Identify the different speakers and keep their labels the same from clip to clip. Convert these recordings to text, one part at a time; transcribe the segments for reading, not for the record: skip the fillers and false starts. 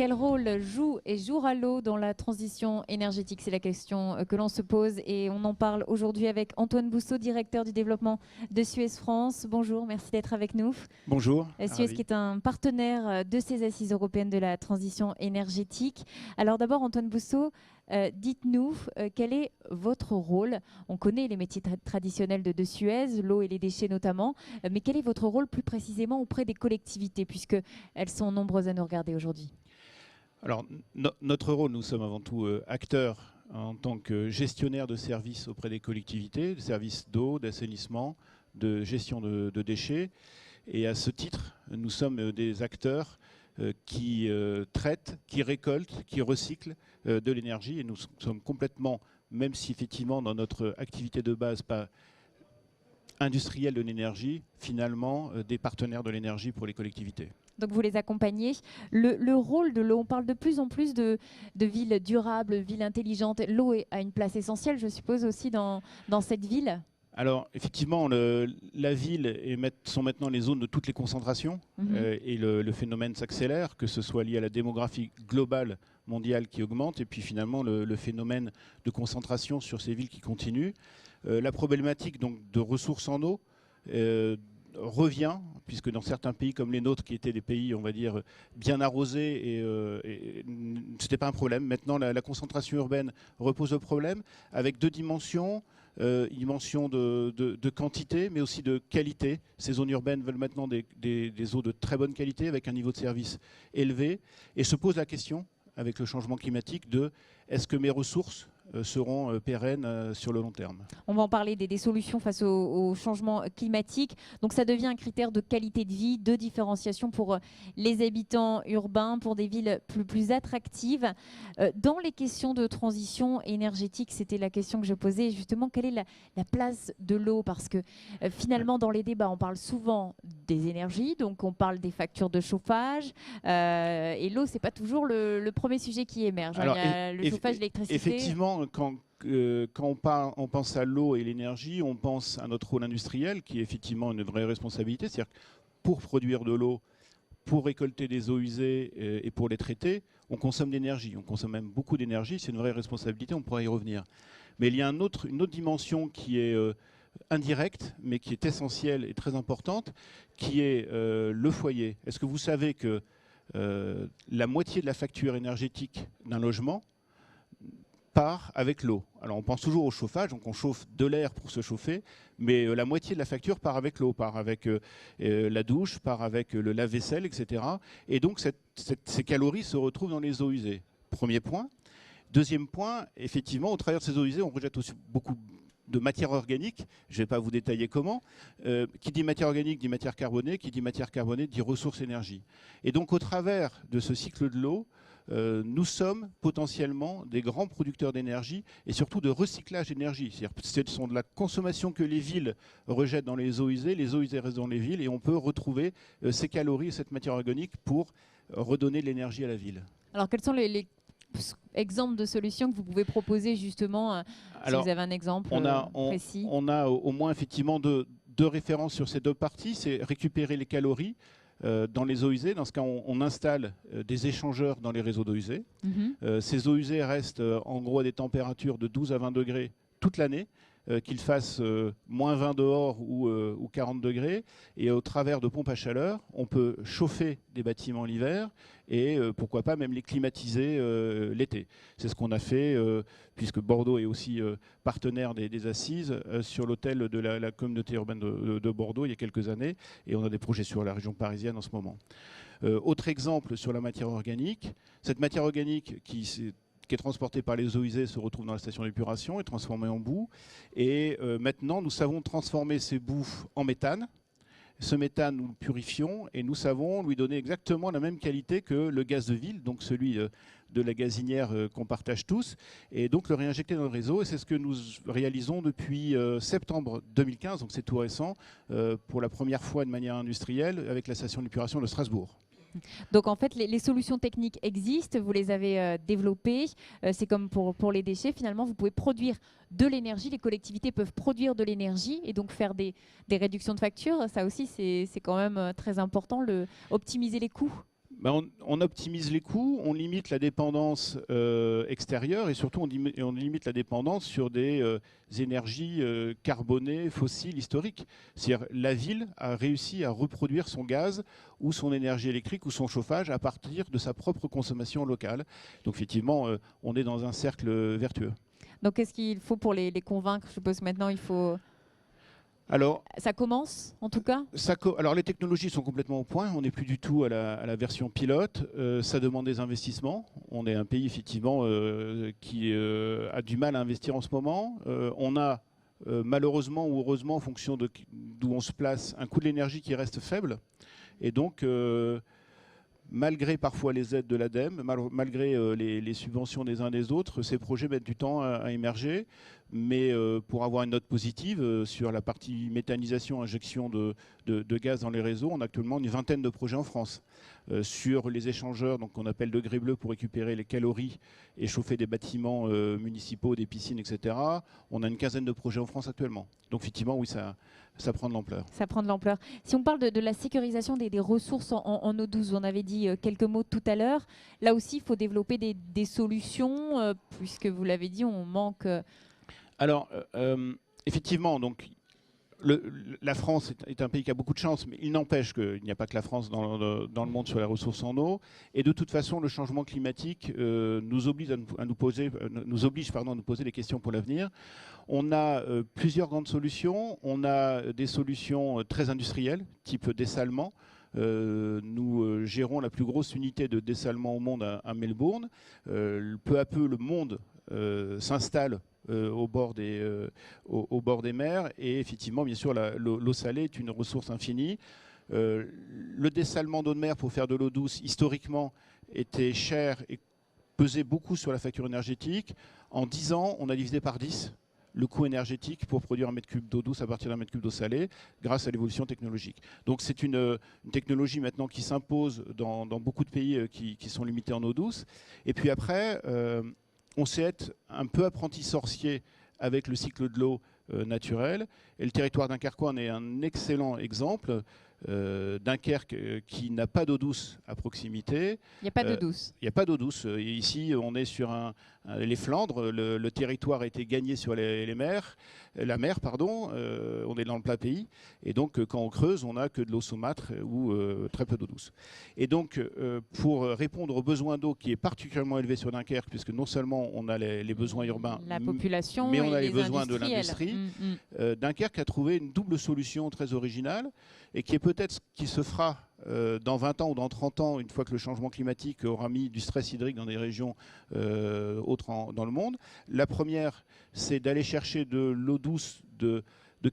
Speaker 1: Quel rôle joue et jouera l'eau dans la transition énergétique? C'est la question que l'on se pose et on en parle aujourd'hui avec Antoine Bousseau, directeur du développement de Suez France. Bonjour, merci d'être avec nous.
Speaker 2: Bonjour.
Speaker 1: Suez
Speaker 2: Ravi.
Speaker 1: qui est un partenaire de ces assises européennes de la transition énergétique. Alors d'abord, Antoine Bousseau, dites-nous quel est votre rôle? On connaît les métiers traditionnels de Suez, l'eau et les déchets notamment, mais quel est votre rôle plus précisément auprès des collectivités, puisqu'elles sont nombreuses à nous regarder aujourd'hui?
Speaker 2: Alors, notre rôle, nous sommes avant tout acteurs en tant que gestionnaires de services auprès des collectivités, de services d'eau, d'assainissement, de gestion de déchets. Et à ce titre, nous sommes des acteurs qui traitent, qui récoltent, qui recyclent de l'énergie. Et nous sommes complètement, même si effectivement dans notre activité de base, pas industrielle de l'énergie, finalement des partenaires de l'énergie pour les collectivités.
Speaker 1: Donc vous les accompagnez. Le rôle de l'eau, on parle de plus en plus de villes durables, villes intelligentes. L'eau a une place essentielle, je suppose, aussi dans cette ville.
Speaker 2: Alors, effectivement, la ville sont maintenant les zones de toutes les concentrations et le phénomène s'accélère, que ce soit lié à la démographie globale mondiale qui augmente et puis finalement le phénomène de concentration sur ces villes qui continue. La problématique donc, de ressources en eau revient, puisque dans certains pays comme les nôtres, qui étaient des pays, on va dire, bien arrosés, et ce n'était pas un problème. Maintenant, la concentration urbaine repose le problème, avec deux dimensions. Une dimension de quantité, mais aussi de qualité. Ces zones urbaines veulent maintenant des eaux de très bonne qualité, avec un niveau de service élevé. Et se pose la question, avec le changement climatique, de est-ce que mes ressources seront pérennes sur le long terme.
Speaker 1: On va en parler des solutions face au changement climatique. Donc ça devient un critère de qualité de vie, de différenciation pour les habitants urbains, pour des villes plus attractives. Dans les questions de transition énergétique, c'était la question que je posais justement, quelle est la place de l'eau? Parce que finalement dans les débats, on parle souvent des énergies, donc on parle des factures de chauffage, et l'eau, c'est pas toujours le premier sujet qui émerge.
Speaker 2: Alors,
Speaker 1: il y a le chauffage, l'électricité.
Speaker 2: Effectivement, quand on pense à l'eau et l'énergie, on pense à notre rôle industriel, qui est effectivement une vraie responsabilité. C'est-à-dire que pour produire de l'eau, pour récolter des eaux usées et pour les traiter, on consomme de l'énergie. On consomme même beaucoup d'énergie. C'est une vraie responsabilité, on pourra y revenir. Mais il y a une autre dimension qui est indirecte, mais qui est essentielle et très importante, qui est le foyer. Est-ce que vous savez que la moitié de la facture énergétique d'un logement part avec l'eau? Alors on pense toujours au chauffage, donc on chauffe de l'air pour se chauffer, mais la moitié de la facture part avec l'eau, part avec la douche, part avec le lave-vaisselle, etc. Et donc ces calories se retrouvent dans les eaux usées. Premier point. Deuxième point, effectivement, au travers de ces eaux usées, on rejette aussi beaucoup de matière organique. Je ne vais pas vous détailler comment. Qui dit matière organique dit matière carbonée, qui dit matière carbonée dit ressources énergie. Et donc au travers de ce cycle de l'eau, nous sommes potentiellement des grands producteurs d'énergie et surtout de recyclage d'énergie. Ce sont de la consommation que les villes rejettent dans les eaux usées restent dans les villes et on peut retrouver ces calories et cette matière organique pour redonner de l'énergie à la ville.
Speaker 1: Alors quels sont les exemples de solutions que vous pouvez proposer justement, si vous avez un exemple précis?
Speaker 2: On a au moins effectivement deux références sur ces deux parties. C'est récupérer les calories dans les eaux usées. Dans ce cas, on installe des échangeurs dans les réseaux d'eau usée. Ces eaux usées restent en gros à des températures de 12 à 20 degrés toute l'année, qu'il fasse moins 20 dehors ou 40 degrés. Et au travers de pompes à chaleur, on peut chauffer des bâtiments l'hiver et pourquoi pas même les climatiser l'été. C'est ce qu'on a fait, puisque Bordeaux est aussi partenaire des assises, sur l'hôtel de la communauté urbaine de Bordeaux il y a quelques années. Et on a des projets sur la région parisienne en ce moment. Autre exemple sur la matière organique. Cette matière organique qui est transportée par les eaux usées se retrouve dans la station d'épuration, est transformée en boue. Et maintenant, nous savons transformer ces boues en méthane. Ce méthane, nous le purifions et nous savons lui donner exactement la même qualité que le gaz de ville, donc celui de la gazinière qu'on partage tous, et donc le réinjecter dans le réseau. Et c'est ce que nous réalisons depuis septembre 2015, donc c'est tout récent, pour la première fois de manière industrielle avec la station d'épuration de Strasbourg.
Speaker 1: Donc en fait, les solutions techniques existent, vous les avez développées. C'est comme pour les déchets, finalement, vous pouvez produire de l'énergie. Les collectivités peuvent produire de l'énergie et donc faire des réductions de factures. Ça aussi, c'est quand même très important, optimiser les coûts.
Speaker 2: On optimise les coûts, on limite la dépendance extérieure et surtout on limite la dépendance sur des énergies carbonées, fossiles, historiques. C'est-à-dire la ville a réussi à reproduire son gaz ou son énergie électrique ou son chauffage à partir de sa propre consommation locale. Donc effectivement, on est dans un cercle vertueux.
Speaker 1: Donc qu'est-ce qu'il faut pour les convaincre? Je suppose maintenant il faut...
Speaker 2: Alors,
Speaker 1: ça commence, en tout cas.
Speaker 2: Alors, les technologies sont complètement au point. On n'est plus du tout à la version pilote. Ça demande des investissements. On est un pays, effectivement, qui a du mal à investir en ce moment. On a, malheureusement ou heureusement, en fonction d'où on se place, un coût de l'énergie qui reste faible. Et donc, malgré parfois les aides de l'ADEME, malgré les subventions des uns des autres, ces projets mettent du temps à émerger. Mais pour avoir une note positive sur la partie méthanisation, injection de gaz dans les réseaux, on a actuellement une vingtaine de projets en France. Sur les échangeurs, donc qu'on appelle degré bleu pour récupérer les calories et chauffer des bâtiments municipaux, des piscines, etc. On a une quinzaine de projets en France actuellement. Donc effectivement, oui, ça prend de l'ampleur.
Speaker 1: Ça prend de l'ampleur. Si on parle de la sécurisation des ressources en eau douce, vous en avez dit quelques mots tout à l'heure. Là aussi, il faut développer des solutions, puisque vous l'avez dit, on manque...
Speaker 2: Alors, effectivement, donc, la France est un pays qui a beaucoup de chance, mais il n'empêche qu'il n'y a pas que la France dans le monde sur les ressources en eau. Et de toute façon, le changement climatique nous oblige à nous poser des questions pour l'avenir. On a plusieurs grandes solutions. On a des solutions très industrielles, type dessalement. Nous gérons la plus grosse unité de dessalement au monde à Melbourne. Peu à peu, le monde s'installe au bord des mers. Et effectivement, bien sûr, l'eau salée est une ressource infinie. Le dessalement d'eau de mer pour faire de l'eau douce, historiquement, était cher et pesait beaucoup sur la facture énergétique. En 10 ans, on a divisé par 10 le coût énergétique pour produire un mètre cube d'eau douce à partir d'un mètre cube d'eau salée grâce à l'évolution technologique. Donc c'est une technologie maintenant qui s'impose dans beaucoup de pays qui sont limités en eau douce. Et puis après, on sait être un peu apprenti sorcier avec le cycle de l'eau naturel. Et le territoire dunkerquois en est un excellent exemple. Dunkerque qui n'a pas d'eau douce à proximité.
Speaker 1: Il n'y a pas d'eau douce.
Speaker 2: Il n'y a pas d'eau douce. Ici, on est sur les Flandres. Le territoire a été gagné sur la mer. On est dans le plat pays. Et donc, quand on creuse, on n'a que de l'eau saumâtre ou très peu d'eau douce. Et donc, pour répondre aux besoins d'eau qui est particulièrement élevé sur Dunkerque, puisque non seulement on a les besoins urbains,
Speaker 1: la population,
Speaker 2: mais on a les besoins de
Speaker 1: industriels.
Speaker 2: l'industrie, Dunkerque a trouvé une double solution très originale et qui est peut-être ce qui se fera dans 20 ans ou dans 30 ans, une fois que le changement climatique aura mis du stress hydrique dans des régions autres dans le monde. La première, c'est d'aller chercher de l'eau douce de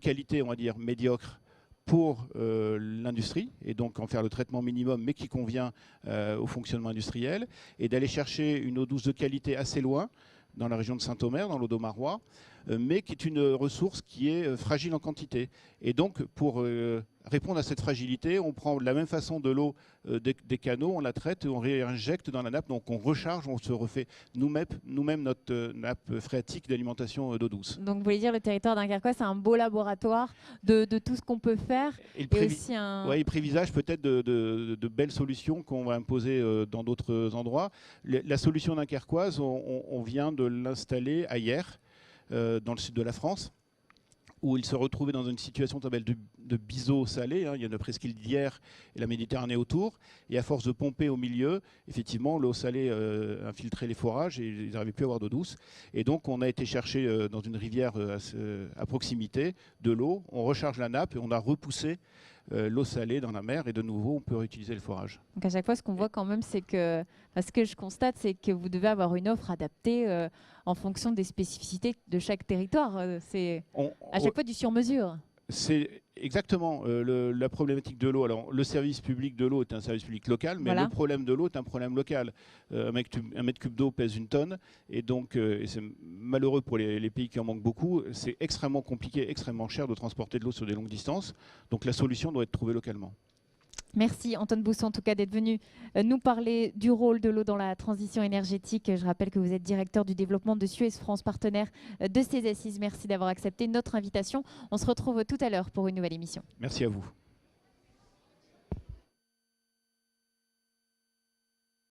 Speaker 2: qualité, on va dire, médiocre pour l'industrie, et donc en faire le traitement minimum, mais qui convient au fonctionnement industriel, et d'aller chercher une eau douce de qualité assez loin, dans la région de Saint-Omer, dans l'Audomarois, mais qui est une ressource qui est fragile en quantité. Et donc, pour répondre à cette fragilité, on prend de la même façon de l'eau des canaux, on la traite et on réinjecte dans la nappe. Donc, on recharge, on se refait nous-mêmes notre nappe phréatique d'alimentation d'eau douce.
Speaker 1: Donc, vous voulez dire le territoire dunkerquois, c'est un beau laboratoire de tout ce qu'on peut faire.
Speaker 2: Et il prévisage peut-être de belles solutions qu'on va imposer dans d'autres endroits. La solution dunkerquoise, on vient de l'installer à Hyères, dans le sud de la France, où il se retrouvait dans une situation de biseau salé. Il y a une presqu'île d'Hyères et la Méditerranée autour. Et à force de pomper au milieu, effectivement, l'eau salée infiltrait les forages et ils n'arrivaient plus à avoir d'eau douce. Et donc, on a été chercher dans une rivière à proximité de l'eau. On recharge la nappe et on a repoussé l'eau salée dans la mer. Et de nouveau, on peut réutiliser le forage. Donc,
Speaker 1: à chaque fois, ce qu'on voit quand même, c'est que... ce que je constate, c'est que vous devez avoir une offre adaptée en fonction des spécificités de chaque territoire. C'est à chaque fois du sur-mesure.
Speaker 2: C'est exactement la problématique de l'eau. Alors, le service public de l'eau est un service public local, mais le problème de l'eau est un problème local. Un mètre cube d'eau pèse une tonne, et donc c'est malheureux pour les pays qui en manquent beaucoup. C'est extrêmement compliqué, extrêmement cher de transporter de l'eau sur des longues distances. Donc, la solution doit être trouvée localement.
Speaker 1: Merci Antoine Bousson en tout cas d'être venu nous parler du rôle de l'eau dans la transition énergétique. Je rappelle que vous êtes directeur du développement de Suez France, partenaire de ces assises. Merci d'avoir accepté notre invitation. On se retrouve tout à l'heure pour une nouvelle émission.
Speaker 2: Merci à vous.